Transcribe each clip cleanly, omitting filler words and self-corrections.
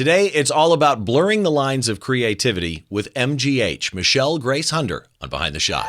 Today, it's all about blurring the lines of creativity with MGH, Michelle Grace Hunder, on Behind the Shot.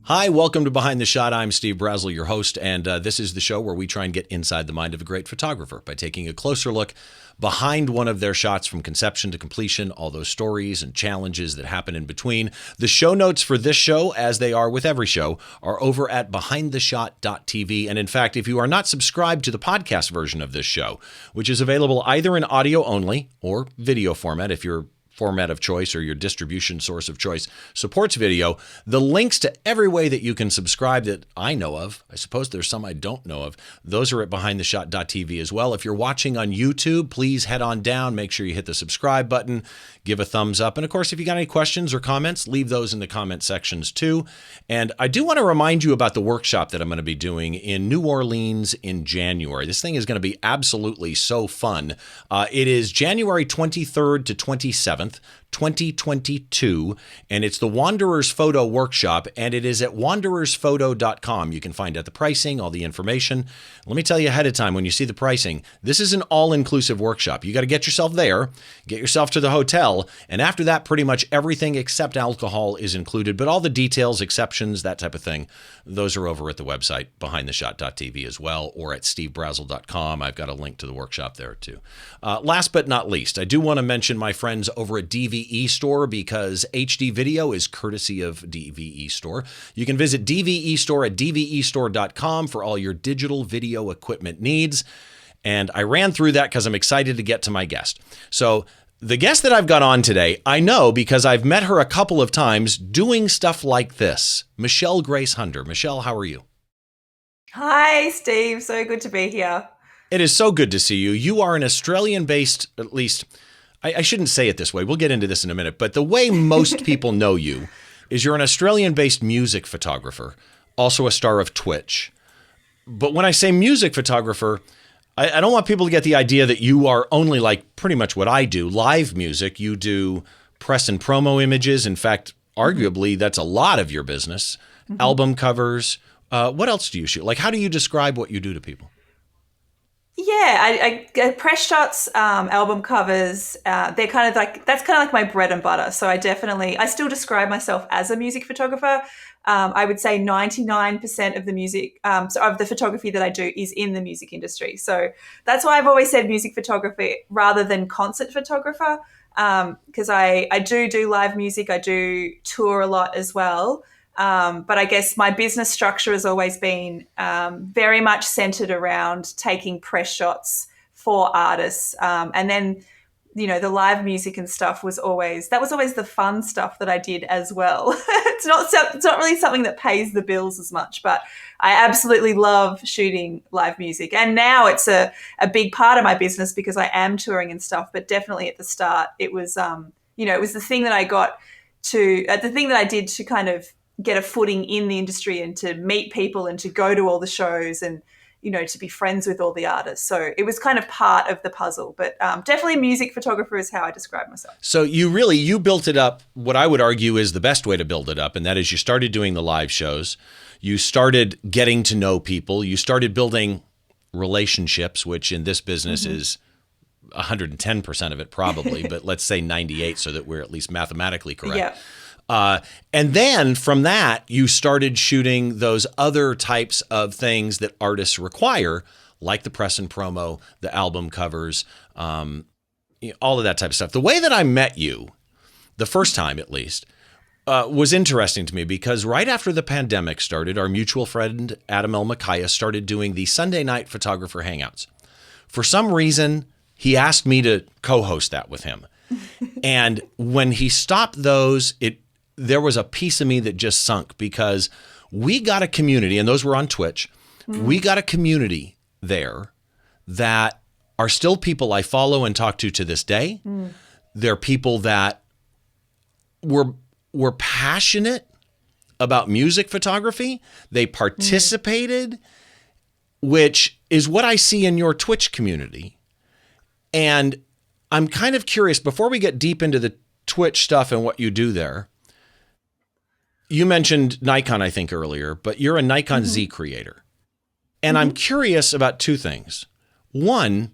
Hi, welcome to Behind the Shot. I'm Steve Brazill, your host, and this is the show where we try and get inside the mind of a great photographer by taking a closer look behind one of their shots from conception to completion, all those stories and challenges that happen in between. The show notes for this show, as they are with every show, are over at behindtheshot.tv. And in fact, if you are not subscribed to the podcast version of this show, which is available either in audio only or video format, if your format of choice or your distribution source of choice supports video, the links to every way that you can subscribe that I know of, I suppose there's some I don't know of, those are at behindtheshot.tv as well. If you're watching on YouTube, please head on down, make sure you hit the subscribe button, give a thumbs up. And of course, if you got any questions or comments, leave those in the comment sections too. And I do want to remind you about the workshop that I'm going to be doing in New Orleans in January. This thing is going to be absolutely so fun. It is January 23rd to 27th. 2022, and it's the Wanderers Photo Workshop, and it is at wanderersphoto.com. You can find out the pricing, all the information. Let me tell you ahead of time, when you see the pricing, this is an all-inclusive workshop. You got to get yourself there, get yourself to the hotel, and after that, pretty much everything except alcohol is included, but all the details, exceptions, that type of thing, those are over at the website, behindtheshot.tv as well, or at stevebrazill.com. I've got a link to the workshop there too. Last but not least, I do want to mention my friends over at DVE Store, because HD video is courtesy of DVE Store. You can visit DVE Store at dvestore.com for all your digital video equipment needs. And I ran through that because I'm excited to get to my guest. So the guest that I've got on today, I know because I've met her a couple of times doing stuff like this. Michelle Grace Hunder. Michelle, how are you? Hi, Steve. So good to be here. It is so good to see you. You are an Australian-based, at least, I shouldn't say it this way. We'll get into this in a minute. But the way most people know you is you're an Australian-based music photographer, also a star of Twitch. But when I say music photographer, I don't want people to get the idea that you are only like pretty much what I do, live music. You do press and promo images. In fact, arguably, that's a lot of your business. Mm-hmm. Album covers. What else do you shoot? Like, how do you describe what you do to people? Yeah, I press shots, album covers, they're kind of like, that's kind of like my bread and butter. So I still describe myself as a music photographer. I would say 99% of the music, of the photography that I do is in the music industry. So that's why I've always said music photography rather than concert photographer, because I do live music. I do tour a lot as well. But I guess my business structure has always been very much centered around taking press shots for artists. And then, the live music and stuff was always the fun stuff that I did as well. It's not really something that pays the bills as much, but I absolutely love shooting live music. And now it's a big part of my business because I am touring and stuff. But definitely at the start, it was, it was the thing that I did to kind of get a footing in the industry and to meet people and to go to all the shows and, to be friends with all the artists. So it was kind of part of the puzzle, but definitely music photographer is how I describe myself. So you built it up, what I would argue is the best way to build it up. And that is you started doing the live shows. You started getting to know people. You started building relationships, which in this business is 110% of it probably, but let's say 98 so that we're at least mathematically correct. Yeah. And then from that, you started shooting those other types of things that artists require, like the press and promo, the album covers, all of that type of stuff. The way that I met you, the first time at least, was interesting to me because right after the pandemic started, our mutual friend Adam L. Micaiah started doing the Sunday night photographer hangouts. For some reason, he asked me to co-host that with him. And when he stopped those, there was a piece of me that just sunk because we got a community, and those were on Twitch. We got a community there that are still people I follow and talk to this day. They're people that were passionate about music photography. They participated, which is what I see in your Twitch community. And I'm kind of curious, before we get deep into the Twitch stuff and what you do there, you mentioned Nikon, I think, earlier, but you're a Nikon Z Creator. And I'm curious about two things. One,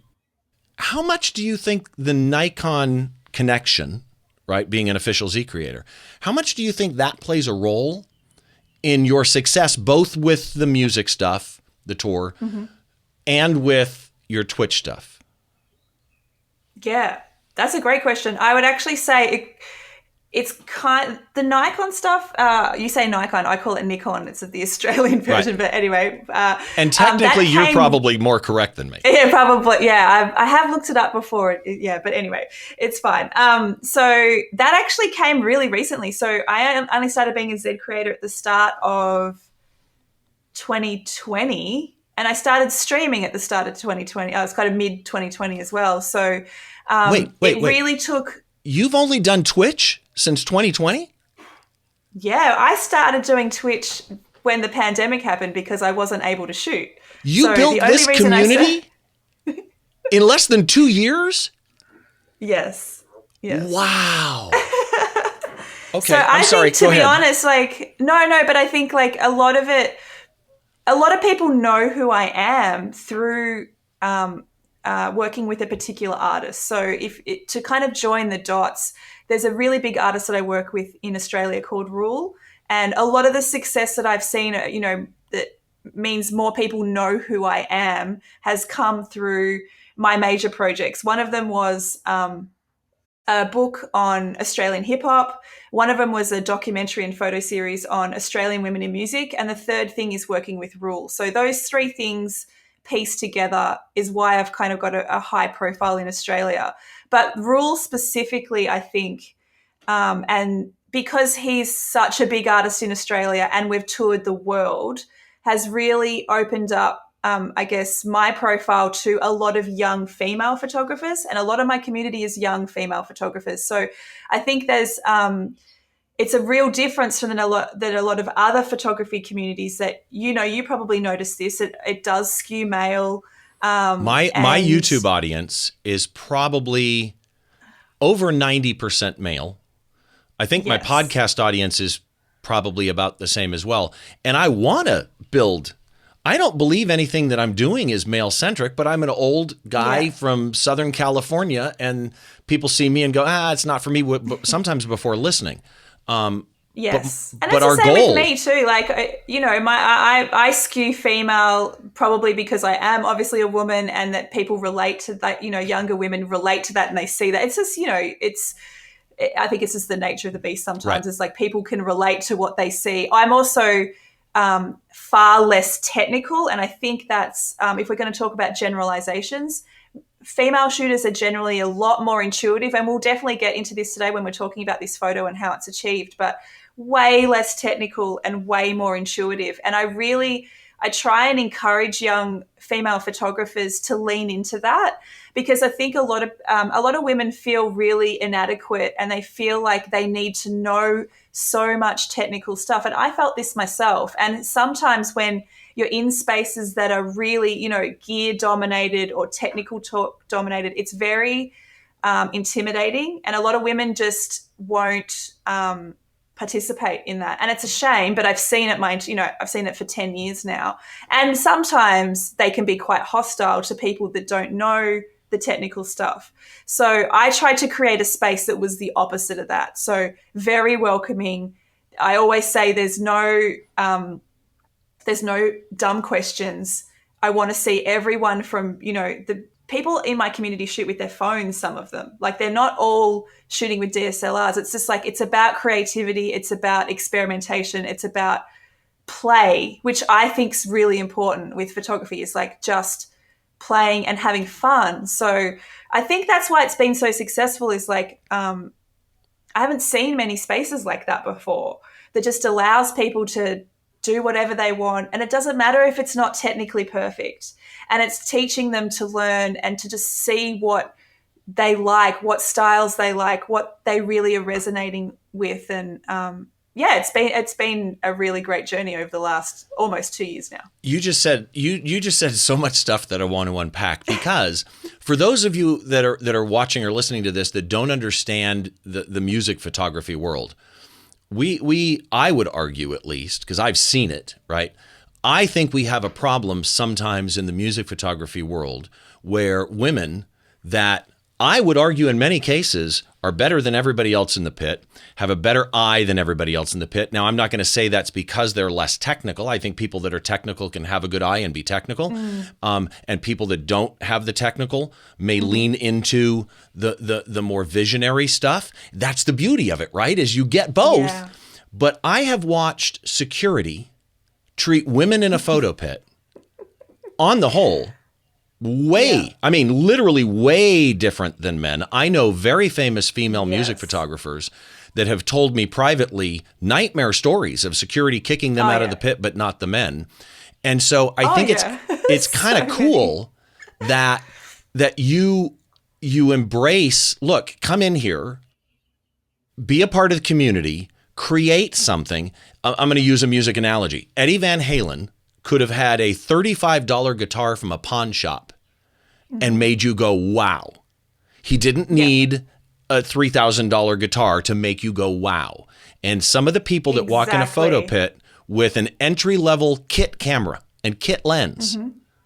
how much do you think the Nikon connection, right, being an official Z creator, how much do you think that plays a role in your success, both with the music stuff, the tour, and with your Twitch stuff? Yeah, that's a great question. I would actually say it's the Nikon stuff. You say Nikon, I call it Nikon. It's the Australian version, Right. But anyway. And technically, you're probably more correct than me. Yeah, probably. Yeah, I have looked it up before. Yeah, but anyway, it's fine. So that actually came really recently. So I only started being a Z creator at the start of 2020, and I started streaming at the start of 2020. I was kind of mid 2020 as well. So Wait. really took. You've only done Twitch since 2020? Yeah, I started doing Twitch when the pandemic happened because I wasn't able to shoot. You built this community in less than 2 years? Yes. Wow. Okay, So I'm sorry. think, to Go be ahead. honest, no, but I think a lot of people know who I am through working with a particular artist. So to kind of join the dots, there's a really big artist that I work with in Australia called Rule, and a lot of the success that I've seen, that means more people know who I am, has come through my major projects. One of them was a book on Australian hip hop. One of them was a documentary and photo series on Australian women in music. And the third thing is working with Rule. So those three things pieced together is why I've kind of got a high profile in Australia. But Rule specifically, I think, and because he's such a big artist in Australia and we've toured the world, has really opened up I guess, my profile to a lot of young female photographers, and a lot of my community is young female photographers. So I think there's it's a real difference from a lot of other photography communities that, you probably noticed this. It does skew male. My YouTube audience is probably over 90% male. I think my podcast audience is probably about the same as well. And I want to build. I don't believe anything that I'm doing is male-centric, but I'm an old guy from Southern California, and people see me and go, it's not for me, sometimes before listening. Yes. But and it's our the same goal, with me too. I skew female probably because I am obviously a woman, and that people relate to that, younger women relate to that and they see that. It's just, I think it's just the nature of the beast sometimes. Right. It's like people can relate to what they see. I'm also far less technical. And I think that's, if we're going to talk about generalizations, female shooters are generally a lot more intuitive. And we'll definitely get into this today when we're talking about this photo and how it's achieved, but way less technical and way more intuitive. And I try and encourage young female photographers to lean into that, because I think a lot of women feel really inadequate and they feel like they need to know so much technical stuff. And I felt this myself. And sometimes when you're in spaces that are really, gear dominated or technical talk dominated, it's very intimidating. And a lot of women just won't participate in that. And it's a shame, but I've seen it I've seen it for 10 years now. And sometimes they can be quite hostile to people that don't know the technical stuff. So I tried to create a space that was the opposite of that. So very welcoming. I always say there's no dumb questions. I want to see everyone from, the people in my community shoot with their phones, some of them. Like, they're not all shooting with DSLRs. It's just it's about creativity. It's about experimentation. It's about play, which I think is really important with photography, is just playing and having fun. So I think that's why it's been so successful, is I haven't seen many spaces like that before, that just allows people to do whatever they want. And it doesn't matter if it's not technically perfect. And it's teaching them to learn and to just see what they like, what styles they like, what they really are resonating with. And it's been a really great journey over the last almost 2 years now. You just said so much stuff that I want to unpack, because for those of you that are watching or listening to this that don't understand the music photography world, I would argue, at least because I've seen it, right? I think we have a problem sometimes in the music photography world where women that I would argue in many cases are better than everybody else in the pit, have a better eye than everybody else in the pit. Now, I'm not going to say that's because they're less technical. I think people that are technical can have a good eye and be technical. And people that don't have the technical may lean into the more visionary stuff. That's the beauty of it, right? Is you get both. Yeah. But I have watched security treat women in a photo pit on the whole I mean, literally way different than men. I know very famous female music photographers that have told me privately nightmare stories of security kicking them out of the pit, but not the men. And so I think it's kind of cool that you embrace, look, come in here, be a part of the community, create something. I'm going to use a music analogy. Eddie Van Halen could have had a $35 guitar from a pawn shop and made you go, wow. He didn't need a $3,000 guitar to make you go, wow. And some of the people that walk in a photo pit with an entry-level kit camera and kit lens,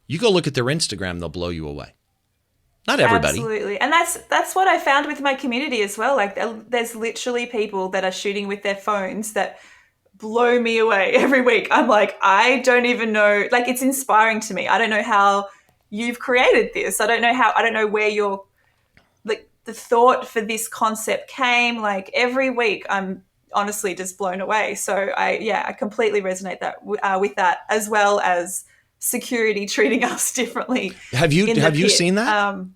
you go look at their Instagram, they'll blow you away. Not everybody. Absolutely. And that's what I found with my community as well. Like there's literally people that are shooting with their phones that blow me away every week. I'm like, I don't even know, like it's inspiring to me. I don't know how you've created this. I don't know where your, like the thought for this concept came. Like every week I'm honestly just blown away. So I completely resonate with that, as well as security treating us differently. Have you seen that?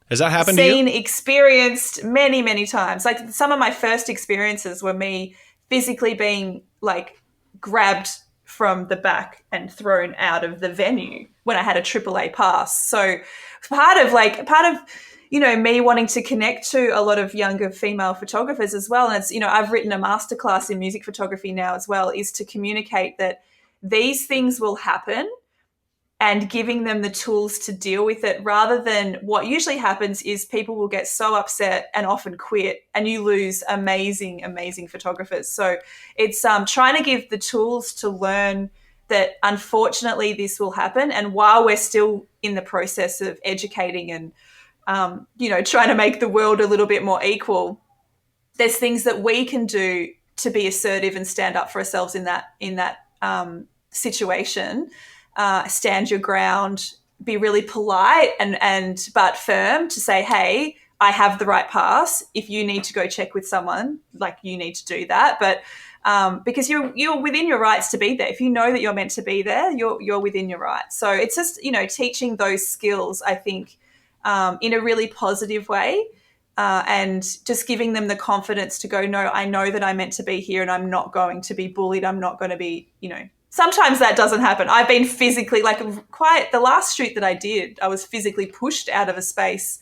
Has that happened to you? Experienced many, many times. Like some of my first experiences were me physically being like grabbed from the back and thrown out of the venue when I had a AAA pass. So part of me wanting to connect to a lot of younger female photographers as well. And it's, I've written a masterclass in music photography now as well, is to communicate that these things will happen and giving them the tools to deal with it, rather than what usually happens is people will get so upset and often quit and you lose amazing, amazing photographers. So it's trying to give the tools to learn that unfortunately this will happen. And while we're still in the process of educating and, trying to make the world a little bit more equal, there's things that we can do to be assertive and stand up for ourselves in that situation. Stand your ground, be really polite and but firm to say, hey, I have the right pass. If you need to go check with someone, like you need to do that. But because you're within your rights to be there. If you know that you're meant to be there, you're within your rights. So it's just, teaching those skills, I think, in a really positive way. And just giving them the confidence to go, no, I know that I'm meant to be here and I'm not going to be bullied. I'm not going to be, sometimes that doesn't happen. I've been physically, the last shoot that I did, I was physically pushed out of a space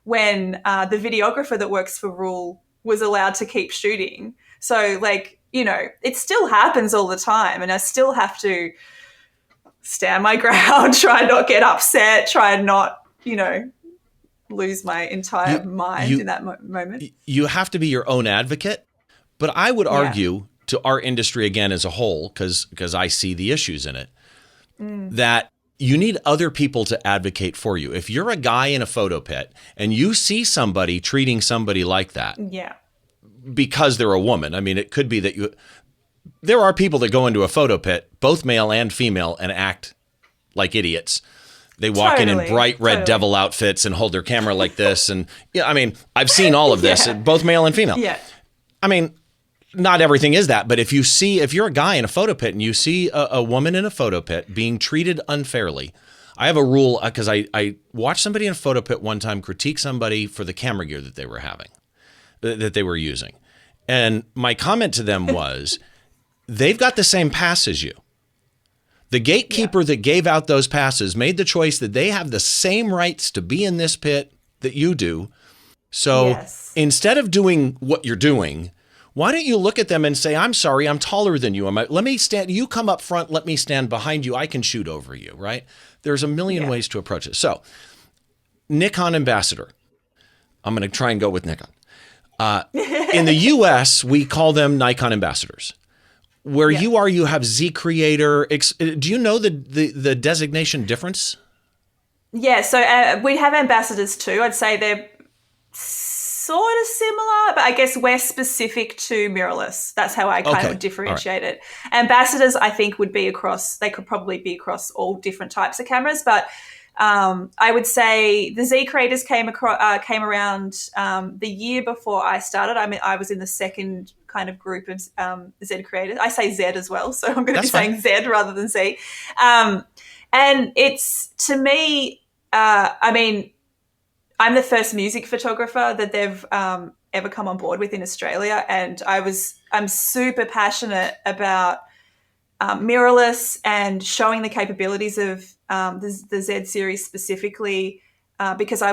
when the videographer that works for Rule was allowed to keep shooting. So it still happens all the time, and I still have to stand my ground, try and not get upset, try and not, lose my entire mind in that moment. You have to be your own advocate, but I would argue to our industry again as a whole, because I see the issues in it, that you need other people to advocate for you. If you're a guy in a photo pit and you see somebody treating somebody like that, because they're a woman, I mean, it could be that there are people that go into a photo pit, both male and female, and act like idiots. They walk in bright red devil outfits and hold their camera like this. And I mean, I've seen all of this, both male and female. Yeah. I mean, not everything is that, but if you're a guy in a photo pit and you see a woman in a photo pit being treated unfairly, I have a rule, because I watched somebody in a photo pit one time critique somebody for the camera gear that they were having, that they were using. And my comment to them was, they've got the same pass as you. The gatekeeper that gave out those passes made the choice that they have the same rights to be in this pit that you do. So instead of doing what you're doing, why don't you look at them and say, I'm sorry, I'm taller than you. Let me stand. You come up front. Let me stand behind you. I can shoot over you, right? There's a million ways to approach it. So Nikon ambassador. I'm going to try and go with Nikon. In the U.S., we call them Nikon ambassadors. Where you are, you have Z Creator. Do you know the designation difference? Yeah, so we have ambassadors too. I'd say they're sort of similar, but I guess we're specific to mirrorless. That's how I kind of differentiate it. Ambassadors, I think, they could probably be across all different types of cameras, but I would say the Z Creators came around the year before I started. I mean, I was in the second kind of group of Z Creators. I say Z as well, so I'm going to be saying Z rather than Z. And it's, to me, I mean, I'm the first music photographer that they've ever come on board with in Australia, and I'm super passionate about mirrorless and showing the capabilities of the Z series specifically, because I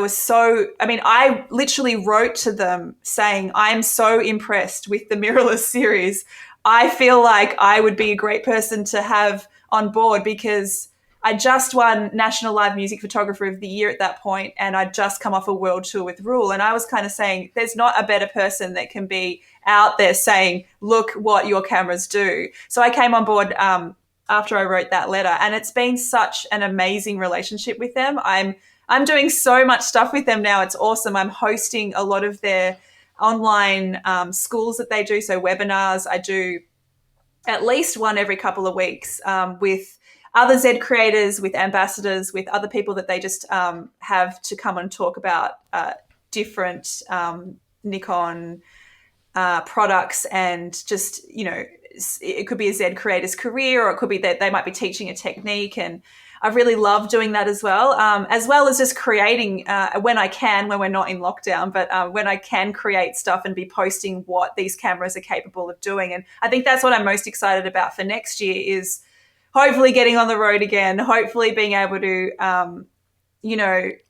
literally wrote to them saying, I'm so impressed with the mirrorless series. I feel like I would be a great person to have on board, because I just won National Live Music Photographer of the Year at that point, and I'd just come off a world tour with Rule. And I was kind of saying, there's not a better person that can be out there saying, look what your cameras do. So I came on board after I wrote that letter, and it's been such an amazing relationship with them. I'm doing so much stuff with them now. It's awesome. I'm hosting a lot of their online schools that they do, so webinars. I do at least one every couple of weeks with other Z creators, with ambassadors, with other people that they just have to come and talk about different Nikon products, and just, it could be a Z creator's career, or it could be that they might be teaching a technique. And I really love doing that as well as just creating when I can, when we're not in lockdown, but when I can create stuff and be posting what these cameras are capable of doing. And I think that's what I'm most excited about for next year, is hopefully getting on the road again, hopefully being able to,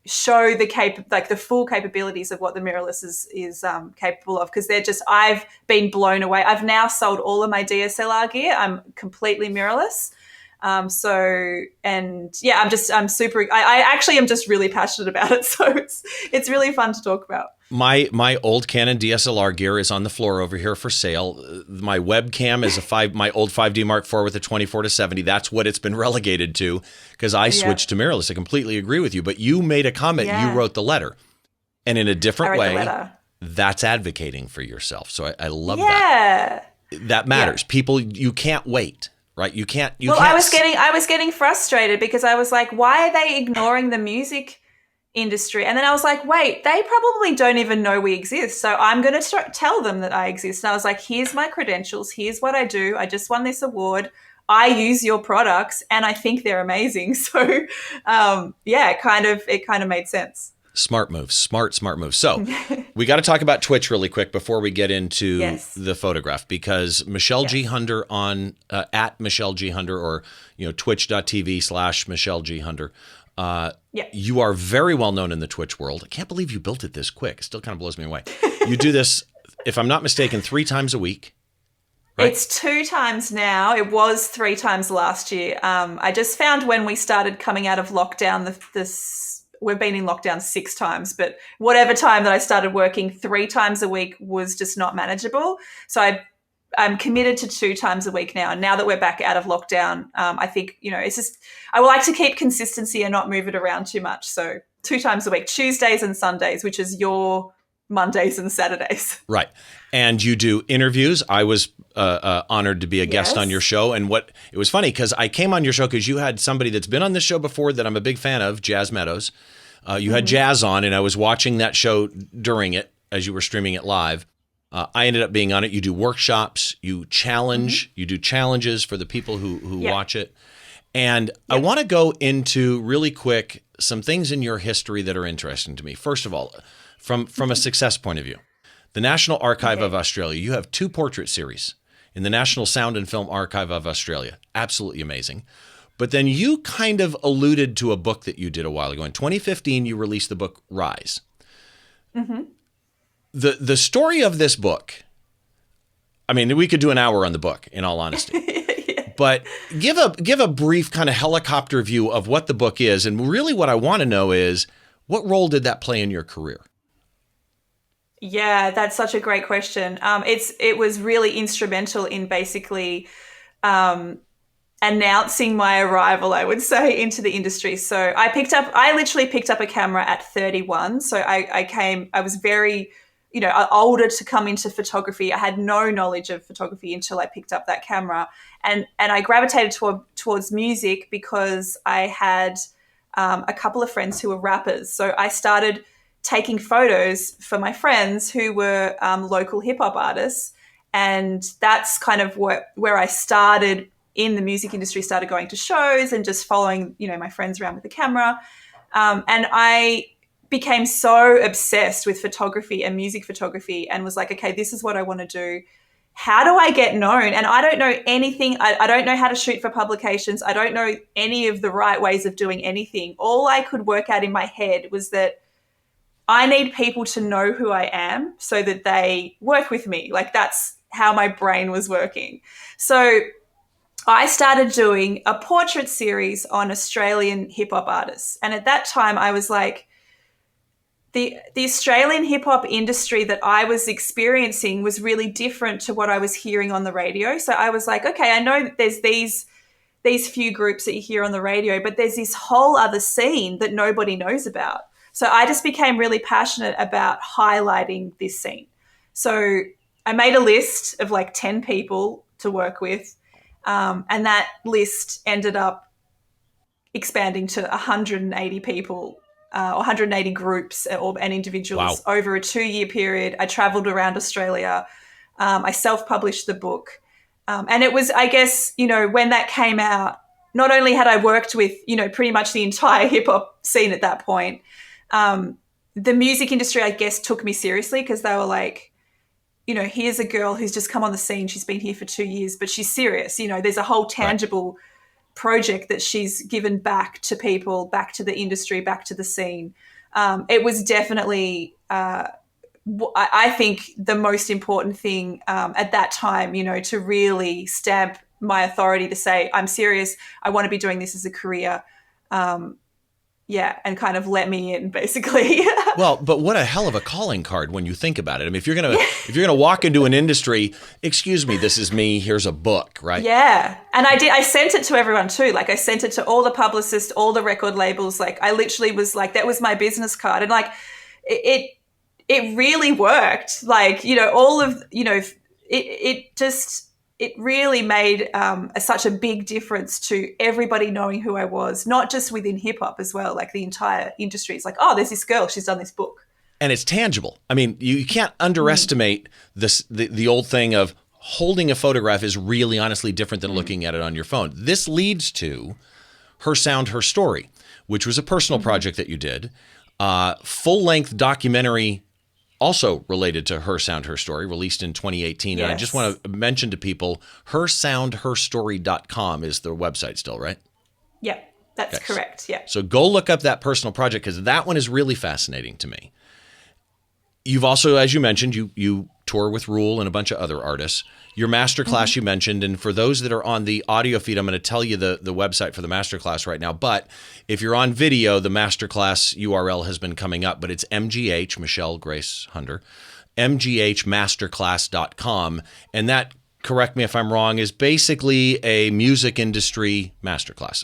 show the full capabilities of what the mirrorless is capable of, because I've been blown away. I've now sold all of my DSLR gear. I'm completely mirrorless. I'm super, I actually am just really passionate about it. So it's really fun to talk about. My old Canon DSLR gear is on the floor over here for sale. My webcam is my old 5D Mark IV with a 24-70. That's what it's been relegated to, because I switched to mirrorless. I completely agree with you. But you made a comment. You wrote the letter, and in a different way, that's advocating for yourself. So I love that. That matters. People, you can't wait. Right, you can't. I was getting frustrated, because I was like, why are they ignoring the music industry? And then I was like, wait, they probably don't even know we exist. So I'm going to tell them that I exist. And I was like, here's my credentials. Here's what I do. I just won this award. I use your products, and I think they're amazing. So, it kind of made sense. Smart move. Smart move. So we got to talk about Twitch really quick before we get into the photograph, because Michelle G Hunder on at Michelle G Hunder, or twitch.tv/Michelle G Hunder. You are very well known in the Twitch world. I can't believe you built it this quick. It still kind of blows me away. You do this, if I'm not mistaken, 3 times a week. Right? It's 2 times now. It was 3 times last year. I just found when we started coming out of lockdown, we've been in lockdown 6 times, but whatever time that I started working 3 times a week was just not manageable. So I'm committed to 2 times a week now. And now that we're back out of lockdown, I think, it's just, I would like to keep consistency and not move it around too much. So 2 times a week, Tuesdays and Sundays, which is your Mondays and Saturdays. Right. And you do interviews. I was honored to be a guest on your show. And it was funny, because I came on your show because you had somebody that's been on this show before that I'm a big fan of, Jazz Meadows. You had Jazz on, and I was watching that show during it as you were streaming it live. I ended up being on it. You do workshops, you challenge, you do challenges for the people who watch it. And I want to go into really quick some things in your history that are interesting to me. First of all, from a success point of view, the National Archive of Australia, you have 2 portrait series in the National Sound and Film Archive of Australia. Absolutely amazing. But then you kind of alluded to a book that you did a while ago. In 2015, you released the book Rise. Mm-hmm. The story of this book, I mean, we could do an hour on the book, in all honesty. But give a brief kind of helicopter view of what the book is. And really what I want to know is, what role did that play in your career? Yeah, that's such a great question. It was really instrumental in basically announcing my arrival, I would say, into the industry. So I literally picked up a camera at 31. So I was very, older to come into photography. I had no knowledge of photography until I picked up that camera. And I gravitated towards music because I had a couple of friends who were rappers. So I started taking photos for my friends who were local hip hop artists. And that's kind of where I started in the music industry, started going to shows and just following, my friends around with the camera. And I became so obsessed with photography and music photography and was like, okay, this is what I want to do. How do I get known? And I don't know anything. I don't know how to shoot for publications. I don't know any of the right ways of doing anything. All I could work out in my head was that I need people to know who I am so that they work with me. Like, that's how my brain was working. So I started doing a portrait series on Australian hip hop artists. And at that time I was like, the Australian hip hop industry that I was experiencing was really different to what I was hearing on the radio. So I was like, okay, I know that there's these few groups that you hear on the radio, but there's this whole other scene that nobody knows about. So I just became really passionate about highlighting this scene. So I made a list of like 10 people to work with. And that list ended up expanding to 180 people, or 180 groups and individuals over a 2-year period. I traveled around Australia. I self-published the book. And it was, I guess, when that came out, not only had I worked with, pretty much the entire hip hop scene at that point, the music industry, I guess, took me seriously because they were like, here's a girl who's just come on the scene. She's been here for 2 years, but she's serious. There's a whole tangible project that she's given back to people, back to the industry, back to the scene. It was definitely, I think, the most important thing at that time, to really stamp my authority to say, I'm serious. I want to be doing this as a career. And kind of let me in, basically. Well, but what a hell of a calling card when you think about it. I mean, if you're gonna walk into an industry, excuse me, this is me. Here's a book, right? Yeah, and I did. I sent it to everyone too. Like, I sent it to all the publicists, all the record labels. Like, I literally was like, that was my business card, and like, it really worked. Like, all of it really made such a big difference to everybody knowing who I was, not just within hip hop as well, like the entire industry. It's like, oh, there's this girl, she's done this book. And it's tangible. I mean, you can't underestimate the old thing of holding a photograph is really honestly different than looking at it on your phone. This leads to Her Sound, Her Story, which was a personal project that you did, full-length documentary also related to Her Sound, Her Story, released in 2018. Yes. And I just want to mention to people, hersoundherstory.com is the website still, right? Yep, that's correct. Yeah. So go look up that personal project because that one is really fascinating to me. You've also, as you mentioned, you tour with Rule and a bunch of other artists. Your masterclass you mentioned, and for those that are on the audio feed, I'm going to tell you the website for the masterclass right now. But if you're on video, the masterclass URL has been coming up, but it's MGH, Michelle Grace Hunder, mghmasterclass.com. And that, correct me if I'm wrong, is basically a music industry masterclass,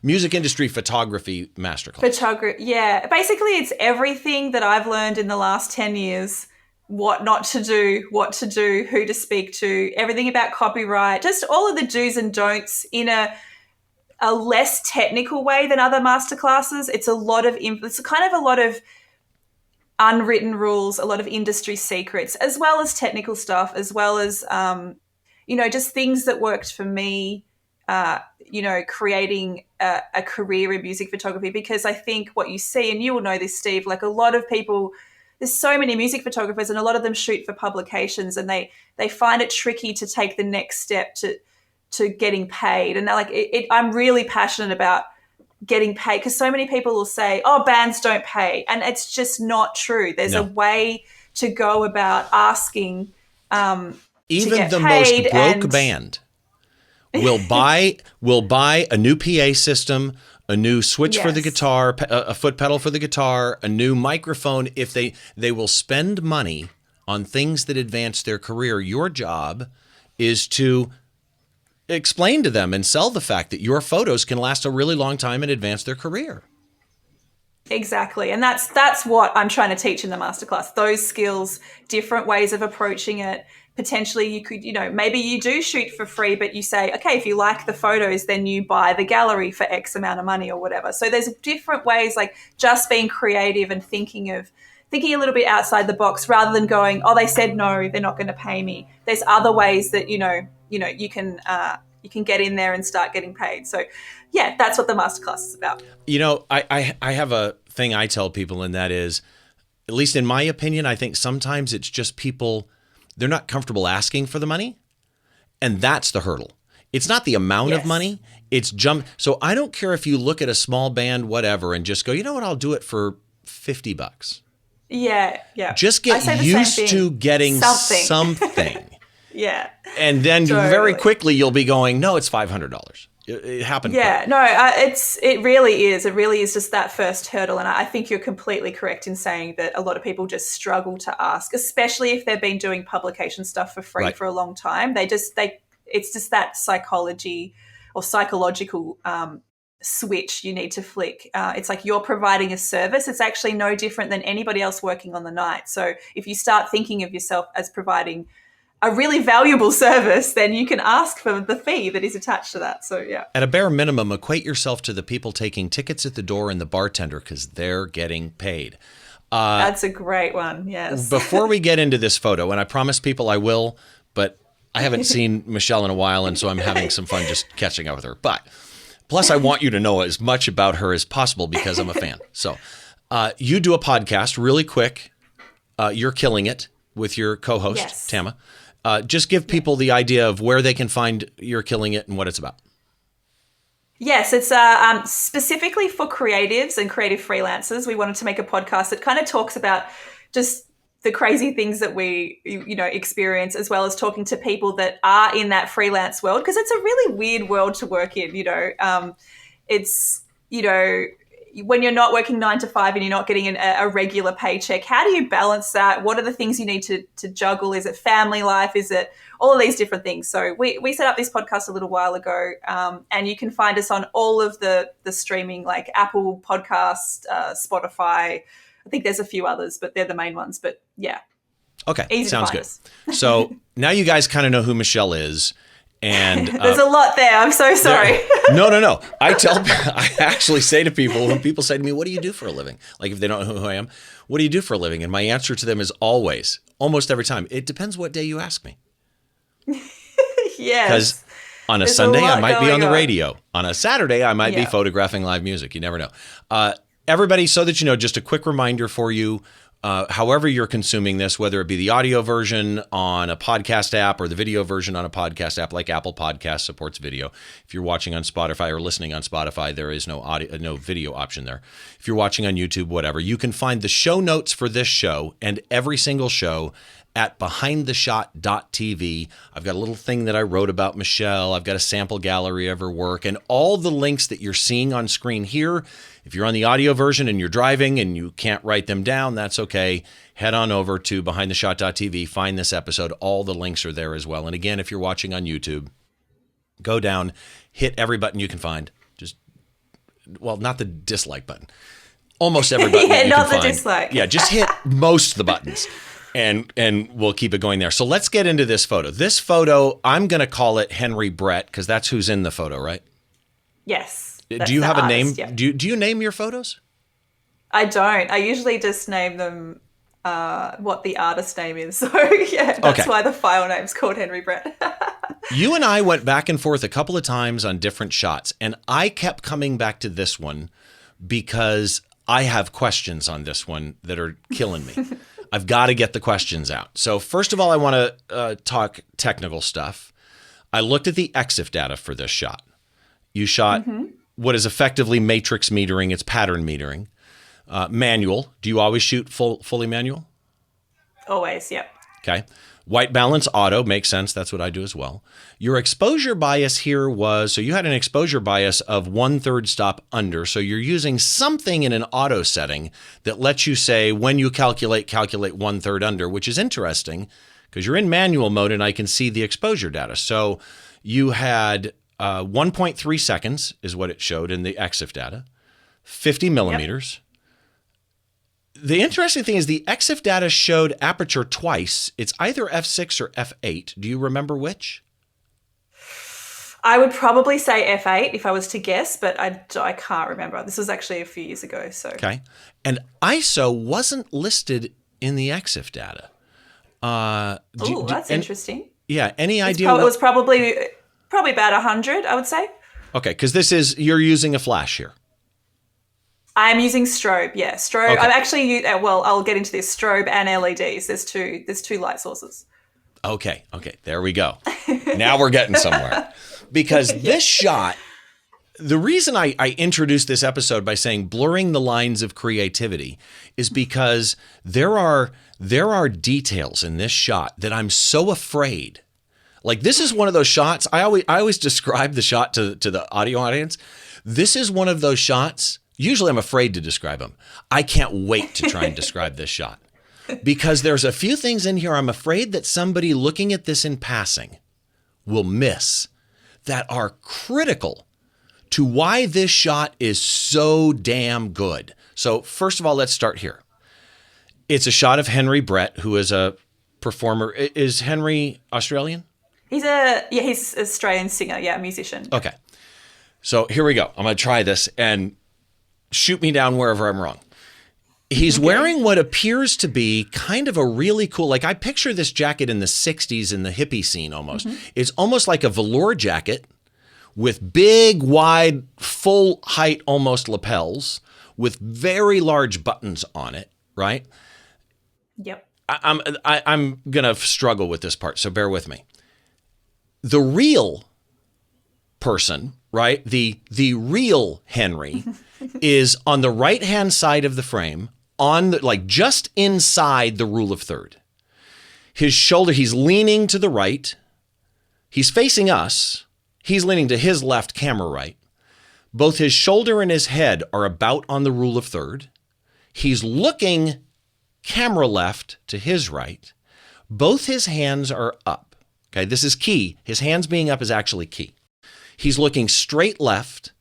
music industry photography masterclass. Yeah. Basically, it's everything that I've learned in the last 10 years. What not to do, what to do, who to speak to, everything about copyright, just all of the do's and don'ts in a less technical way than other masterclasses. It's kind of a lot of unwritten rules, a lot of industry secrets, as well as technical stuff, as well as, just things that worked for me, creating a career in music photography. Because I think what you see, and you will know this, Steve, like a lot of people, there's so many music photographers and a lot of them shoot for publications and they find it tricky to take the next step to getting paid. And they're like, I'm really passionate about getting paid because so many people will say, oh, bands don't pay. And it's just not true. There's a way to go about asking even the most broke band will buy a new PA system, a new switch for the guitar, a foot pedal for the guitar, a new microphone. If they will spend money on things that advance their career. Your job is to explain to them and sell the fact that your photos can last a really long time and advance their career. Exactly. And that's what I'm trying to teach in the masterclass. Those skills, different ways of approaching it. Potentially you could, maybe you do shoot for free, but you say, okay, if you like the photos, then you buy the gallery for X amount of money or whatever. So there's different ways, like just being creative and thinking a little bit outside the box rather than going, oh, they said no, they're not going to pay me. There's other ways that, you can get in there and start getting paid. So yeah, that's what the masterclass is about. I have a thing I tell people, and that is, at least in my opinion, I think sometimes it's just people, they're not comfortable asking for the money. And that's the hurdle. It's not the amount of money. It's So I don't care if you look at a small band, whatever, and just go, you know what, I'll do it for $50. Yeah. Just get used to getting something. Yeah. And then very quickly you'll be going, no, it's $500. It happened. Yeah, no, it really is. It really is just that first hurdle. And I think you're completely correct in saying that a lot of people just struggle to ask, especially if they've been doing publication stuff for free for a long time. It's just that psychology or psychological switch you need to flick. It's like you're providing a service. It's actually no different than anybody else working on the night. So if you start thinking of yourself as providing a really valuable service, then you can ask for the fee that is attached to that. So yeah. At a bare minimum, equate yourself to the people taking tickets at the door and the bartender, because they're getting paid. That's a great one. Yes. Before we get into this photo, and I promise people I will, but I haven't seen Michelle in a while, and so I'm having some fun just catching up with her. But plus, I want you to know as much about her as possible because I'm a fan. So you do a podcast really quick. You're killing it with your co-host, Tamma. Just give people the idea of where they can find You're Killing It and what it's about. Yes, it's specifically for creatives and creative freelancers. We wanted to make a podcast that kind of talks about just the crazy things that we, experience, as well as talking to people that are in that freelance world, because it's a really weird world to work in. It's, when you're not working 9 to 5 and you're not getting a regular paycheck, how do you balance that? What are the things you need to juggle? Is it family life? Is it all of these different things? So we set up this podcast a little while ago, and you can find us on all of the streaming, like Apple Podcast, Spotify. I think there's a few others, but they're the main ones. But yeah. Okay. Easy Sounds to find good. us. So now you guys kind of know who Michelle is. And there's a lot there. I'm so sorry. No. I actually say to people, when people say to me, what do you do for a living? Like if they don't know who I am, what do you do for a living? And my answer to them is always, almost every time, it depends what day you ask me. Yes. Because on a Sunday, I might be on the radio. On a Saturday, I might be photographing live music. You never know. Everybody, so that you know, just a quick reminder for you, however you're consuming this, whether it be the audio version on a podcast app or the video version on a podcast app, like Apple Podcasts supports video. If you're watching on Spotify or listening on Spotify, there is no video option there. If you're watching on YouTube, whatever, you can find the show notes for this show and every single show at behindtheshot.tv. I've got a little thing that I wrote about Michelle. I've got a sample gallery of her work and all the links that you're seeing on screen here. If you're on the audio version and you're driving and you can't write them down, that's okay. Head on over to behindtheshot.tv, find this episode. All the links are there as well. And again, if you're watching on YouTube, go down, hit every button you can find. Not the dislike button. Almost every button that you can find. Dislike. Yeah, just hit most of the buttons. And we'll keep it going there. So let's get into this photo. This photo, I'm going to call it Henry Brett because that's who's in the photo, right? Yes. Do you have a name? Yeah. Do you name your photos? I don't. I usually just name them what the artist name is. So yeah, that's why the file name's called Henry Brett. You and I went back and forth a couple of times on different shots, and I kept coming back to this one because I have questions on this one that are killing me. I've got to get the questions out. So first of all, I want to talk technical stuff. I looked at the EXIF data for this shot. You shot what is effectively matrix metering. It's pattern metering. Manual. Do you always shoot fully manual? Always, yep. Okay. White balance auto makes sense. That's what I do as well. Your exposure bias here was, so you had an exposure bias of 1/3 stop under. So you're using something in an auto setting that lets you say, when you calculate 1/3 under, which is interesting because you're in manual mode and I can see the exposure data. So You had 1.3 seconds is what it showed in the EXIF data, 50 millimeters. Yep. The interesting thing is the EXIF data showed aperture twice. It's either f6 or f8. Do you remember which? I would probably say f8 if I was to guess, but I can't remember. This was actually a few years ago. So okay. And ISO wasn't listed in the EXIF data. That's interesting. Yeah. Any idea? It was probably about 100, I would say. Okay. Because you're using a flash here. I'm using strobe. Yeah. Strobe. Okay. I'm actually, I'll get into this, strobe and LEDs. There's two light sources. Okay. There we go. Now we're getting somewhere. Because this shot, the reason I introduced this episode by saying blurring the lines of creativity is because there are details in this shot that I'm so afraid. Like, this is one of those shots. I always describe the shot to the audio audience. This is one of those shots. Usually I'm afraid to describe them. I can't wait to try and describe this shot because there's a few things in here I'm afraid that somebody looking at this in passing will miss that are critical to why this shot is so damn good. So first of all, let's start here. It's a shot of Henry Brett, who is a performer. Is Henry Australian? He's an Australian singer, musician. Okay. So here we go. I'm going to try this and shoot me down wherever I'm wrong. He's wearing what appears to be kind of a really cool, like I picture this jacket in the 60s in the hippie scene almost. Mm-hmm. It's almost like a velour jacket with big, wide, full height almost lapels with very large buttons on it, right? Yep. I'm going to struggle with this part, so bear with me. The real person, right? The real Henry is on the right-hand side of the frame, just inside the rule of third. His shoulder, he's leaning to the right. He's facing us. He's leaning to his left, camera right. Both his shoulder and his head are about on the rule of third. He's looking camera left to his right. Both his hands are up. Okay, this is key. His hands being up is actually key. He's looking straight left.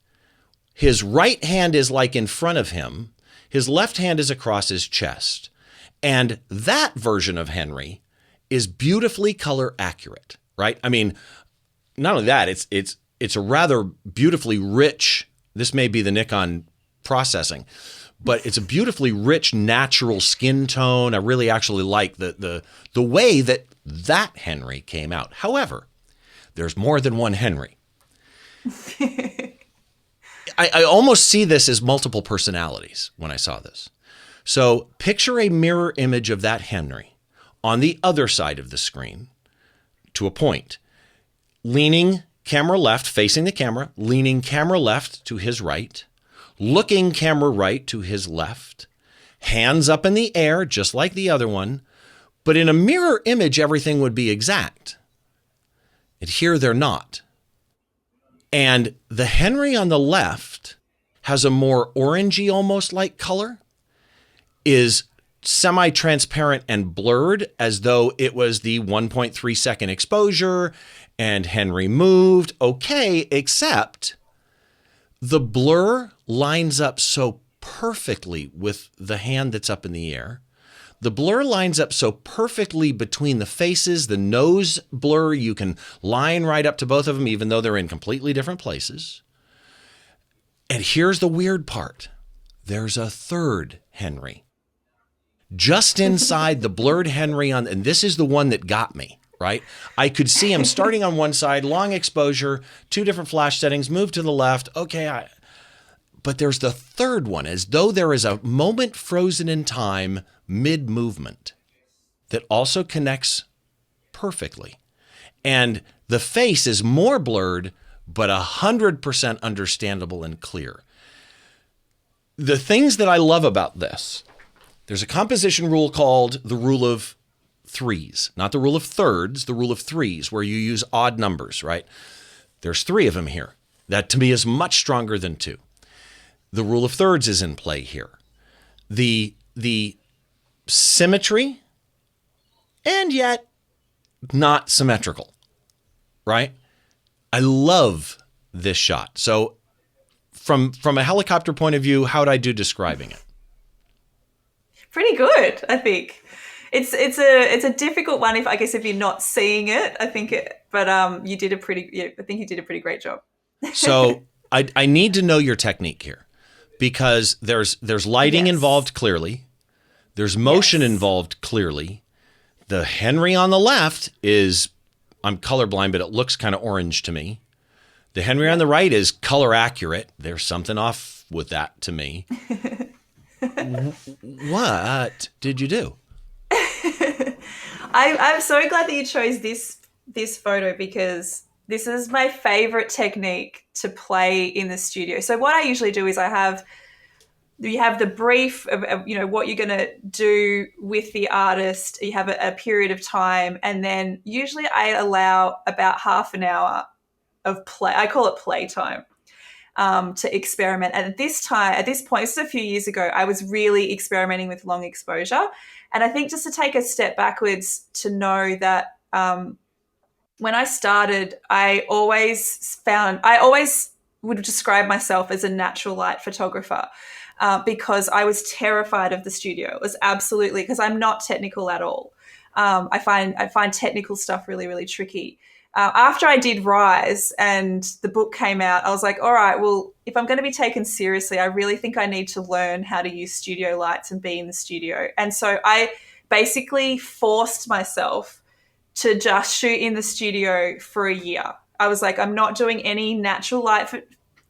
His right hand is like in front of him. His left hand is across his chest. And that version of Henry is beautifully color accurate, right? I mean, not only that, it's a rather beautifully rich, this may be the Nikon processing, but it's a beautifully rich natural skin tone. I really actually like the way that Henry came out. However, there's more than one Henry. I almost see this as multiple personalities when I saw this. So picture a mirror image of that Henry on the other side of the screen to a point, leaning camera left, facing the camera, leaning camera left to his right, looking camera right to his left, hands up in the air, just like the other one. But in a mirror image, everything would be exact. And here they're not. And the Henry on the left has a more orangey, almost like color, is semi-transparent and blurred as though it was the 1.3 second exposure and Henry moved. Okay, except the blur lines up so perfectly with the hand that's up in the air. The blur lines up so perfectly between the faces, the nose blur, you can line right up to both of them, even though they're in completely different places. And here's the weird part. There's a third Henry. Just inside the blurred Henry and this is the one that got me, right? I could see him starting on one side, long exposure, two different flash settings, move to the left. Okay, but there's the third one, as though there is a moment frozen in time mid-movement that also connects perfectly. And the face is more blurred, but 100% understandable and clear. The things that I love about this, there's a composition rule called the rule of threes, not the rule of thirds, the rule of threes, where you use odd numbers, right? There's three of them here. That to me is much stronger than two. The rule of thirds is in play here. The symmetry, and yet not symmetrical, right? I love this shot. So from a helicopter point of view, how would I do describing it? Pretty good, I think. It's a difficult one if you're not seeing it. I think you did a pretty great job. So I need to know your technique here, because there's lighting involved clearly. There's motion involved clearly. The Henry on the left is, I'm colorblind, but it looks kind of orange to me. The Henry on the right is color accurate. There's something off with that to me. What did you do? I'm so glad that you chose this photo, because this is my favorite technique to play in the studio. So what I usually do is you have the brief of what you're going to do with the artist. You have a period of time, and then usually I allow about half an hour of play. I call it playtime, to experiment. And at this point, this is a few years ago, I was really experimenting with long exposure. And I think just to take a step backwards to know that when I started, I always would describe myself as a natural light photographer, because I was terrified of the studio. It was absolutely, because I'm not technical at all. I find technical stuff really, really tricky. After I did Rise and the book came out, I was like, all right, well, if I'm going to be taken seriously, I really think I need to learn how to use studio lights and be in the studio. And so I basically forced myself to just shoot in the studio for a year. I was like, I'm not doing any natural light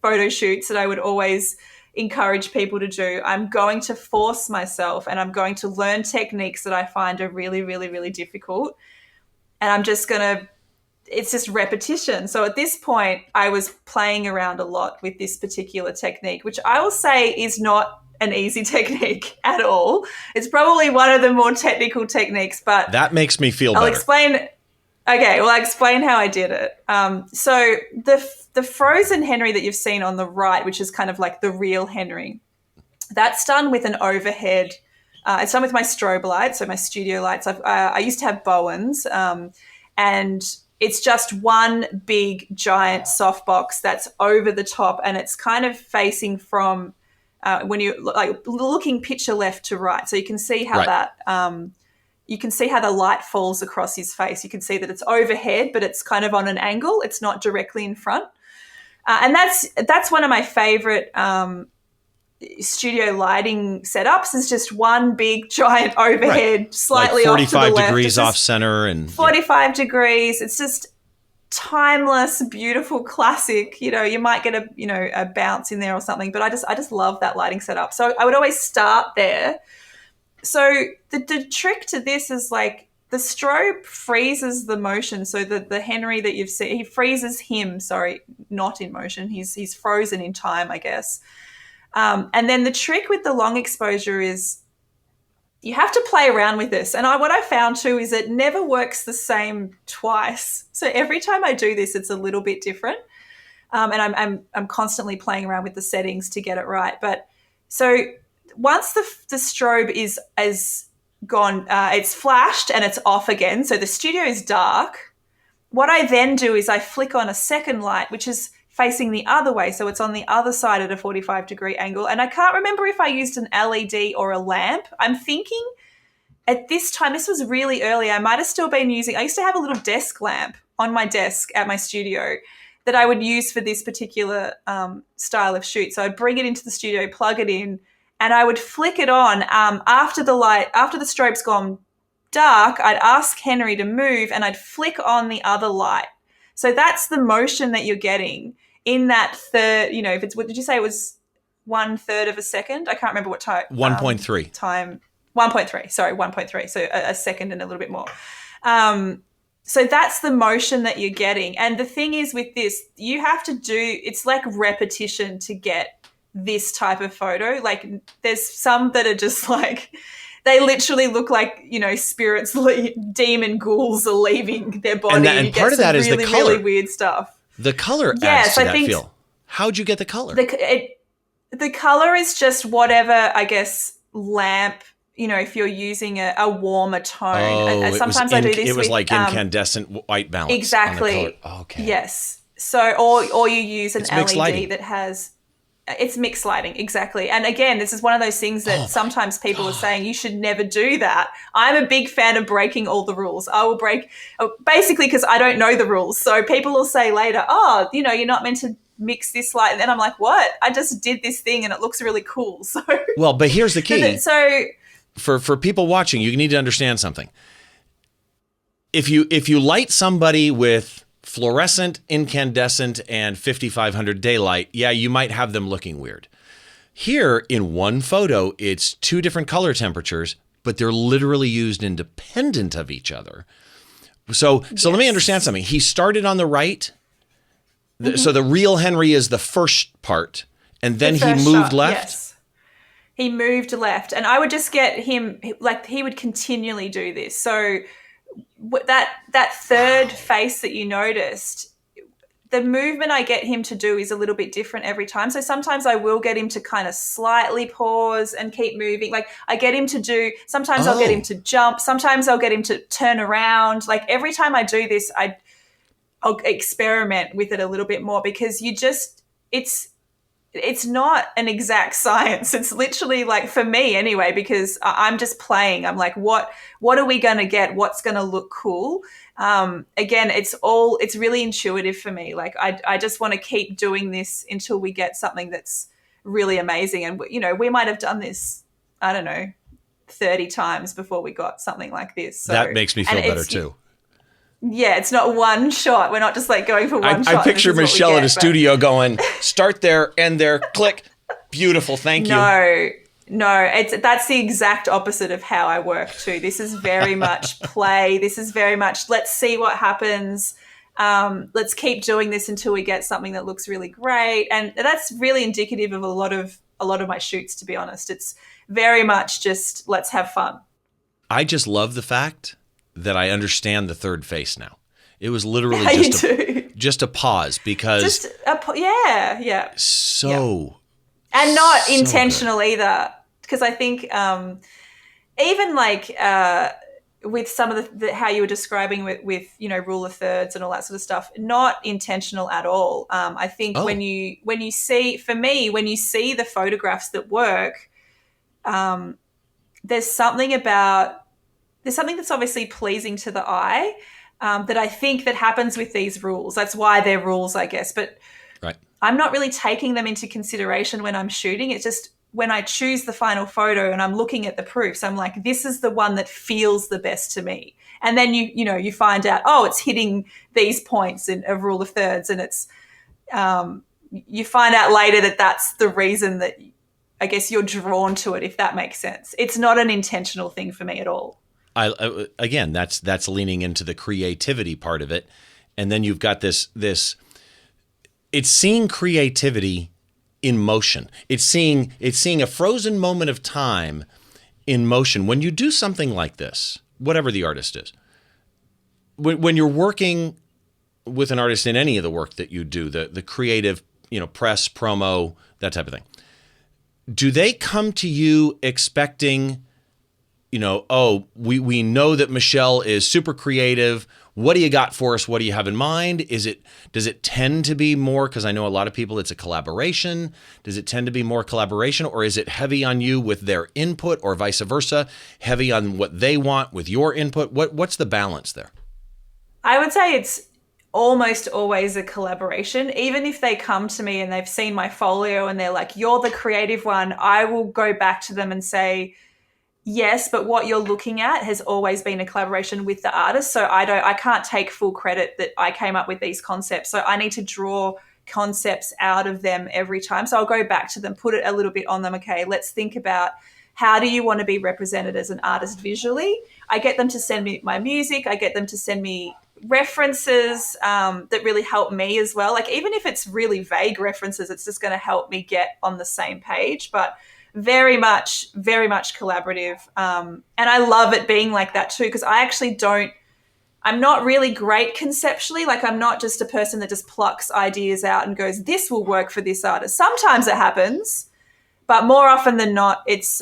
photo shoots that I would always encourage people to do. I'm going to force myself, and I'm going to learn techniques that I find are really, really, really difficult. And I'm just going to, it's just repetition. So at this point, I was playing around a lot with this particular technique, which I will say is not an easy technique at all. It's probably one of the more technical techniques, but that makes me feel better. I'll explain how I did it. So the frozen Henry that you've seen on the right, which is kind of like the real Henry, that's done with an overhead. It's done with my strobe lights, so my studio lights. I used to have Bowens, and it's just one big giant softbox that's over the top, and it's kind of facing from when you like looking picture left to right, so you can see how you can see how the light falls across his face. You can see that it's overhead, but it's kind of on an angle. It's not directly in front, and that's one of my favorite studio lighting setups. Is just one big giant overhead, slightly like off to the left, 45 degrees off center, and 45 degrees. It's just timeless, beautiful, classic. You might get a bounce in there or something, but I just love that lighting setup. So I would always start there. So the trick to this is like the strobe freezes the motion. So the Henry that you've seen, he freezes him. Sorry, not in motion. He's frozen in time, I guess. And then the trick with the long exposure is you have to play around with this. And what I found too is it never works the same twice. So every time I do this, it's a little bit different. And I'm constantly playing around with the settings to get it right. But so once the strobe is gone, it's flashed and it's off again. So the studio is dark. What I then do is I flick on a second light, which is facing the other way. So it's on the other side at a 45-degree angle. And I can't remember if I used an LED or a lamp. I'm thinking at this time, this was really early, I might have still been using, I used to have a little desk lamp on my desk at my studio that I would use for this particular style of shoot. So I'd bring it into the studio, plug it in, and I would flick it on after the strobe's gone dark. I'd ask Henry to move and I'd flick on the other light. So that's the motion that you're getting in that third, if it's, what did you say it was 1/3 of a second? I can't remember what time. 1.3. Time. 1.3. Sorry, 1.3. So a second and a little bit more. So that's the motion that you're getting. And the thing is with this, you have to it's like repetition to get this type of photo. Like there's some that are just like, they literally look like, spirits, demon ghouls are leaving their body. And part of that is the color. Really weird stuff. The color adds to that feel. How'd you get the color? The color is just whatever, I guess, lamp, if you're using a warmer tone. Oh, sometimes I do this it was with, like incandescent white balance. Exactly. On the color. Okay. Yes. So, or you use an It's mixed LED lighting. that has, it's mixed lighting, exactly. And again, this is one of those things that sometimes people are saying you should never do that. I'm a big fan of breaking all the rules. I will break, basically because I don't know the rules. So people will say later, oh, you know, you're not meant to mix this light. And then I'm like, what? I just did this thing and it looks really cool. So, Well, but here's the key. So for people watching, you need to understand something. If you light somebody with fluorescent, incandescent, and 5500 daylight, yeah, you might have them looking weird. Here in one photo, it's two different color temperatures, but they're literally used independent of each other. So let me understand something. He started on the right. So the real Henry is the first part, and then he moved left. Yes. He moved left, and I would just get him, like he would continually do this. So that third face that you noticed, the movement I get him to do is a little bit different every time. So sometimes I will get him to kind of slightly pause and keep moving. Like I get him to do, sometimes I'll get him to jump. Sometimes I'll get him to turn around. Like every time I do this, I'll experiment with it a little bit more, because it's not an exact science. It's literally, like, for me anyway, because I'm just playing. I'm like, what are we going to get? What's going to look cool? Again, it's really intuitive for me. Like I just want to keep doing this until we get something that's really amazing. And, you know, we might have done this, I don't know, 30 times before we got something like this. So, that makes me feel better too. Yeah, it's not one shot. We're not just like going for one shot. I picture Michelle in a studio going, start there, end there, click. Beautiful, thank you. No, that's the exact opposite of how I work too. This is very much play. This is very much, let's see what happens. Let's keep doing this until we get something that looks really great. And that's really indicative of a lot of my shoots, to be honest. It's very much just, let's have fun. I just love the fact that I understand the third face now. It was literally just a pause, because yeah. And not intentional good. Either, because I think even like with some of the how you were describing with you know, rule of thirds and all that sort of stuff, not intentional at all. I think when you see, for me, when you see the photographs that work, there's something that's obviously pleasing to the eye, that I think that happens with these rules. That's why they're rules, I guess. But right. I'm not really taking them into consideration when I'm shooting. It's just when I choose the final photo and I'm looking at the proofs, I'm like, this is the one that feels the best to me. And then you find out, it's hitting these points in a rule of thirds, and it's you find out later that that's the reason that I guess you're drawn to it, if that makes sense. It's not an intentional thing for me at all. Again, that's leaning into the creativity part of it. And then you've got this it's seeing creativity in motion. It's seeing a frozen moment of time in motion. When you do something like this, whatever the artist is, when you're working with an artist in any of the work that you do, the creative, press, promo, that type of thing, do they come to you expecting, we know that Michelle is super creative. What do you got for us? What do you have in mind? Does it tend to be more, because I know a lot of people, it's a collaboration. Does it tend to be more collaboration, or is it heavy on you with their input, or vice versa, heavy on what they want with your input? What's the balance there? I would say it's almost always a collaboration. Even if they come to me and they've seen my folio and they're like, you're the creative one, I will go back to them and say, yes, but what you're looking at has always been a collaboration with the artist. So I can't take full credit that I came up with these concepts. So I need to draw concepts out of them every time. So I'll go back to them, put it a little bit on them. Okay, let's think about, how do you want to be represented as an artist visually? I get them to send me my music. I get them to send me references that really help me as well. Like, even if it's really vague references, it's just going to help me get on the same page. But very much collaborative. And I love it being like that too, because I'm not really great conceptually. Like, I'm not just a person that just plucks ideas out and goes, this will work for this artist. Sometimes it happens, but more often than not, it's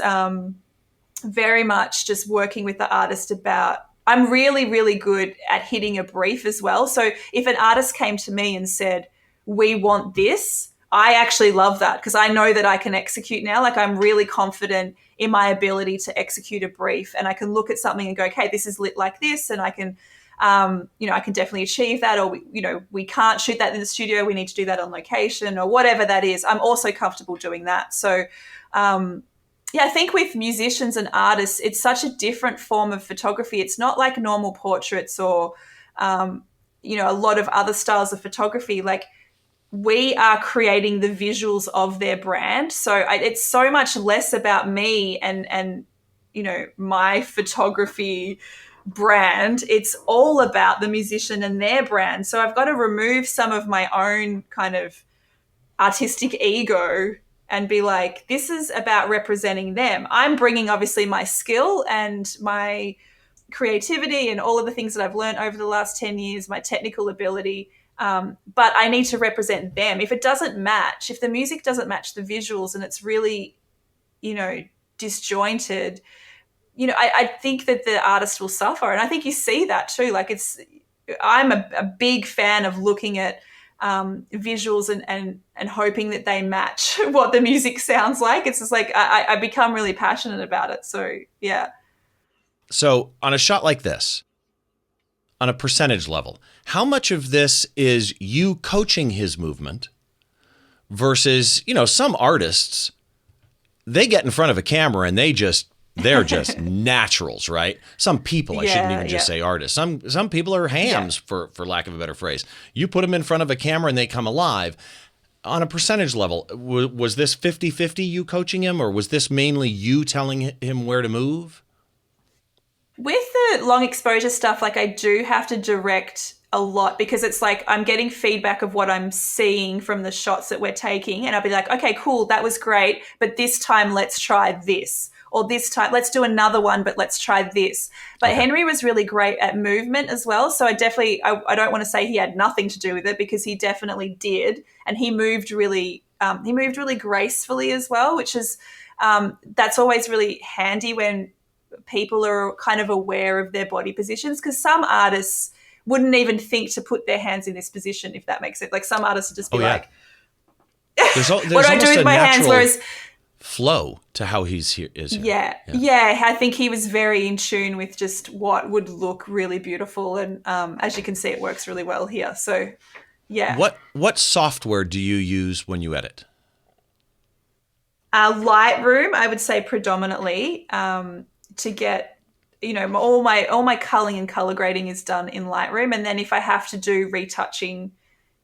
very much just working with the artist about I'm really, really good at hitting a brief as well. So if an artist came to me and said, we want this, I actually love that because I know that I can execute now. Like I'm really confident in my ability to execute a brief, and I can look at something and go, okay, this is lit like this, and I can, I can definitely achieve that. Or we can't shoot that in the studio. We need to do that on location, or whatever that is. I'm also comfortable doing that. So, I think with musicians and artists, it's such a different form of photography. It's not like normal portraits or, a lot of other styles of photography. Like we are creating the visuals of their brand. So it's so much less about me and my photography brand. It's all about the musician and their brand. So I've got to remove some of my own kind of artistic ego and be like, this is about representing them. I'm bringing obviously my skill and my creativity and all of the things that I've learned over the last 10 years, my technical ability. But I need to represent them. If it doesn't match, if the music doesn't match the visuals and it's really, disjointed, I think that the artist will suffer. And I think you see that too. Like I'm a big fan of looking at visuals and hoping that they match what the music sounds like. It's just like I become really passionate about it. So, yeah. So on a shot like this, on a percentage level, how much of this is you coaching his movement versus, some artists, they get in front of a camera and they're just naturals, right? Some people, I shouldn't even just say artists. Some people are hams, for lack of a better phrase. You put them in front of a camera and they come alive. On a percentage level, was this 50-50 you coaching him, or was this mainly you telling him where to move? With the long exposure stuff, like I do have to direct a lot because it's like I'm getting feedback of what I'm seeing from the shots that we're taking. And I'll be like, okay, cool, that was great. But this time let's try this. Or this time let's do another one, but let's try this. But okay. Henry was really great at movement as well. So I don't want to say he had nothing to do with it because he definitely did. And he moved really gracefully as well, which is, that's always really handy when people are kind of aware of their body positions, because some artists wouldn't even think to put their hands in this position, if that makes it. Like some artists would just be like, there's what do I do with my hands? Whereas flow to how is here. Yeah. I think he was very in tune with just what would look really beautiful. And as you can see, it works really well here. So yeah. What software do you use when you edit? Lightroom, I would say predominantly, to get, all my culling and color grading is done in Lightroom. And then if I have to do retouching,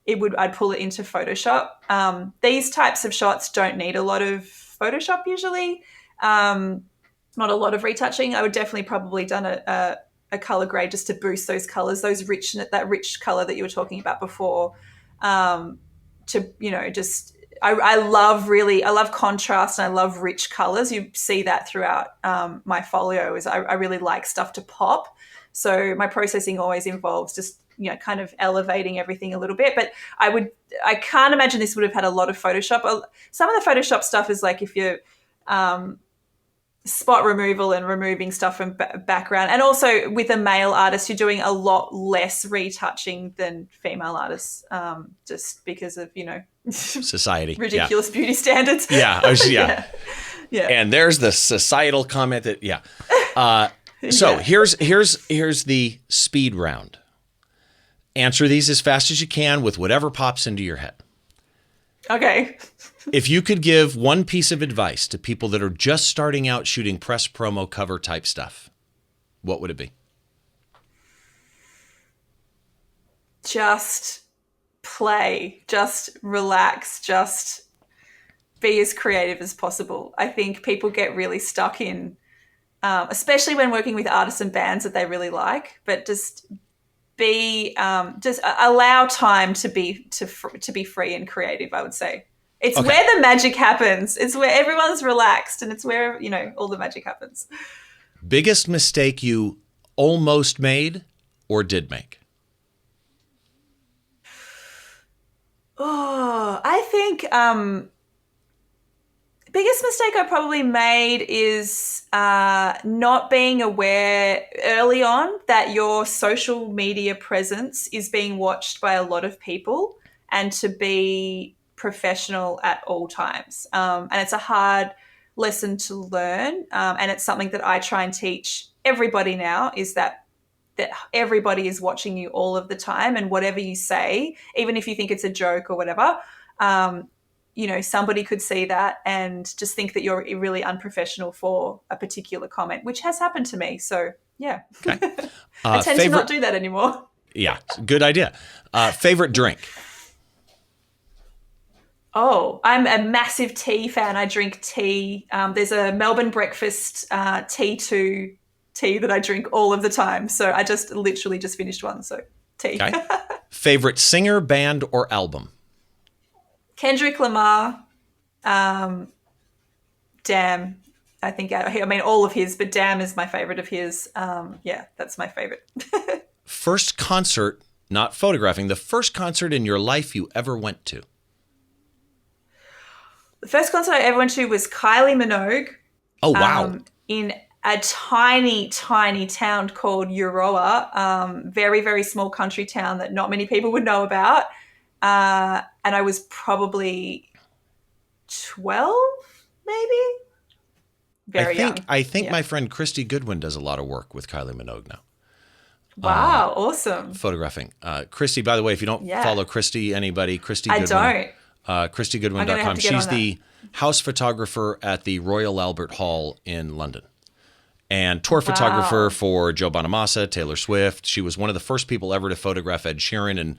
I'd pull it into Photoshop. These types of shots don't need a lot of Photoshop usually. Not a lot of retouching. I would definitely probably done a color grade just to boost those colors, that rich color that you were talking about before. I love contrast and I love rich colors. You see that throughout my folio. I really like stuff to pop. So my processing always involves just, kind of elevating everything a little bit. But I can't imagine this would have had a lot of Photoshop. Some of the Photoshop stuff is like if you're spot removal and removing stuff from background. And also with a male artist, you're doing a lot less retouching than female artists, just because of, society, ridiculous beauty standards. Yeah. And there's the societal comment that, So here's the speed round. Answer these as fast as you can with whatever pops into your head. Okay. If you could give one piece of advice to people that are just starting out shooting press promo cover type stuff, what would it be? Just play, just relax, just be as creative as possible. I think people get really stuck in, especially when working with artists and bands that they really like, but just just allow time to be free and creative, I would say. It's where the magic happens. It's where everyone's relaxed and it's where, all the magic happens. Biggest mistake you almost made or did make? Oh, I think biggest mistake I probably made is not being aware early on that your social media presence is being watched by a lot of people, and to be professional at all times. And it's a hard lesson to learn. And it's something that I try and teach everybody now, is that everybody is watching you all of the time, and whatever you say, even if you think it's a joke or whatever, somebody could see that and just think that you're really unprofessional for a particular comment, which has happened to me. So yeah, Okay. I tend to not do that anymore. Yeah, good idea. Favorite drink? Oh, I'm a massive tea fan. I drink tea. There's a Melbourne breakfast T2 tea that I drink all of the time. So I just literally just finished one. So tea. Okay. Favorite singer, band, or album? Kendrick Lamar. Damn. I think, all of his, but Damn is my favorite of his. That's my favorite. First concert, not photographing, the first concert in your life you ever went to? The first concert I ever went to was Kylie Minogue. Oh, wow. In a tiny, tiny town called Euroa, very, very small country town that not many people would know about. And I was probably 12, maybe? Very young. I think my friend Christy Goodwin does a lot of work with Kylie Minogue now. Wow, awesome. Photographing. Christy, by the way, if you don't follow Christy, anybody, Christy Goodwin. I don't. ChristyGoodwin.com. She's the house photographer at the Royal Albert Hall in London. And tour photographer for Joe Bonamassa, Taylor Swift. She was one of the first people ever to photograph Ed Sheeran, and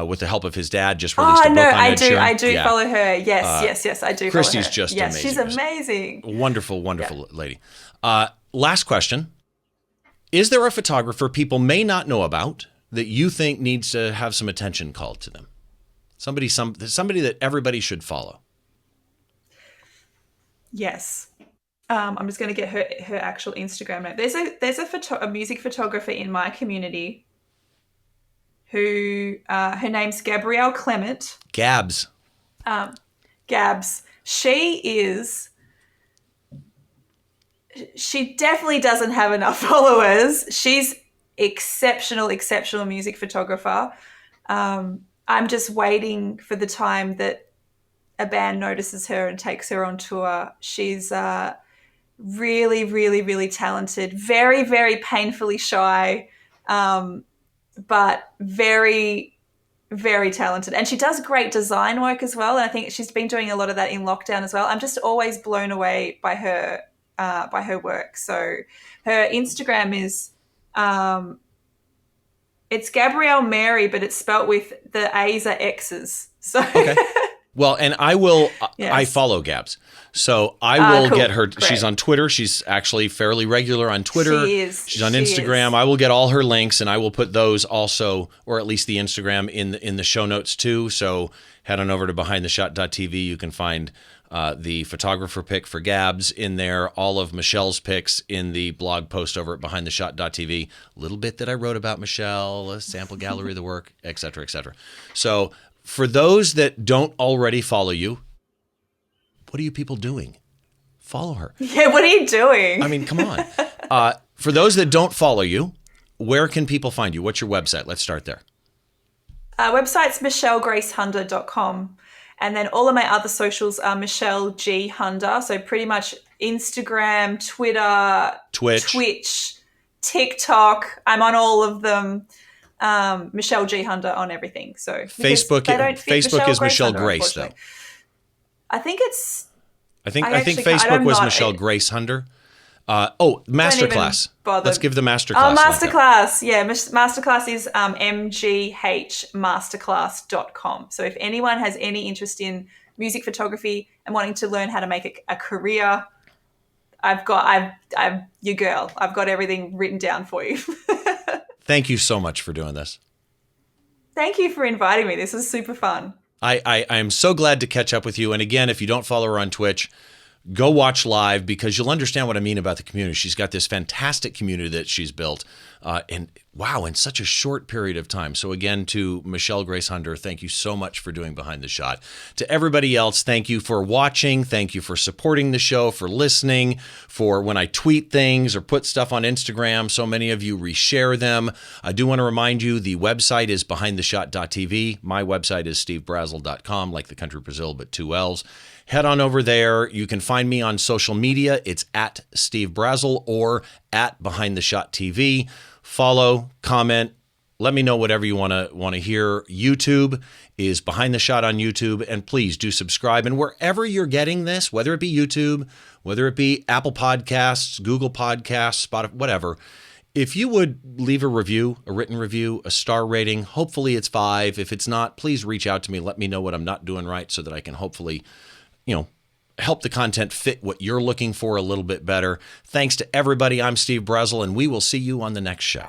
with the help of his dad, just released a book on Ed Sheeran. I do follow her. Yes, I do Christy's follow her. Just yes, amazing. She's amazing. Wonderful lady. Last question. Is there a photographer people may not know about that you think needs to have some attention called to them? Somebody that everybody should follow? Yes. I'm just going to get her actual Instagram name. There's a music photographer in my community who her name's Gabrielle Clement. Gabs. Gabs. She definitely doesn't have enough followers. She's exceptional music photographer. I'm just waiting for the time that a band notices her and takes her on tour. She's really, really, really talented, very, very painfully shy, but very, very talented. And she does great design work as well. And I think she's been doing a lot of that in lockdown as well. I'm just always blown away by her work. So her Instagram is, it's Gabrielle Mary, but it's spelt with the A's are X's. So okay. Well, and I will. Yes. I follow Gabs, so I will get her. Great. She's on Twitter. She's actually fairly regular on Twitter. She is. She's on Instagram. I will get all her links, and I will put those also, or at least the Instagram, in the show notes too. So head on over to behindtheshot.tv. You can find the photographer pick for Gabs in there. All of Michelle's picks in the blog post over at behindtheshot.tv. A little bit that I wrote about Michelle, a sample gallery of the work, et cetera, et cetera. So for those that don't already follow you, what are you people doing? Follow her. Yeah, what are you doing? I mean, come on. For those that don't follow you, where can people find you? What's your website? Let's start there. Website's michellegracehunder.com. And then all of my other socials are Michelle G Hunder. So pretty much Instagram, Twitter, Twitch, TikTok. I'm on all of them. Michelle G Hunder on everything. So Facebook is Michelle Grace though. I think Facebook was Michelle Grace Hunder. Masterclass. Let's give the masterclass. Oh, masterclass. Yeah, masterclass is mghmasterclass.com. So if anyone has any interest in music photography and wanting to learn how to make it a career, I'm your girl. I've got everything written down for you. Thank you so much for doing this. Thank you for inviting me. This was super fun. I am so glad to catch up with you. And again, if you don't follow her on Twitch, go watch live because you'll understand what I mean about the community. She's got this fantastic community that she's built. And wow, in such a short period of time. So again, to Michelle Grace Hunder, thank you so much for doing Behind the Shot. To everybody else, thank you for watching. Thank you for supporting the show, for listening, for when I tweet things or put stuff on Instagram. So many of you reshare them. I do want to remind you, the website is behindtheshot.tv. My website is stevebrazill.com, like the country Brazil, but 2 L's. Head on over there. You can find me on social media. It's at Steve Brazill or at Behind the Shot TV. Follow, comment, let me know whatever you want to hear. YouTube is Behind the Shot on YouTube, and please do subscribe. And wherever you're getting this, whether it be YouTube, whether it be Apple Podcasts, Google Podcasts, Spotify, whatever, if you would leave a review, a written review, a star rating, hopefully it's 5. If it's not, please reach out to me. Let me know what I'm not doing right so that I can hopefully, help the content fit what you're looking for a little bit better. Thanks to everybody. I'm Steve Brazill, and we will see you on the next show.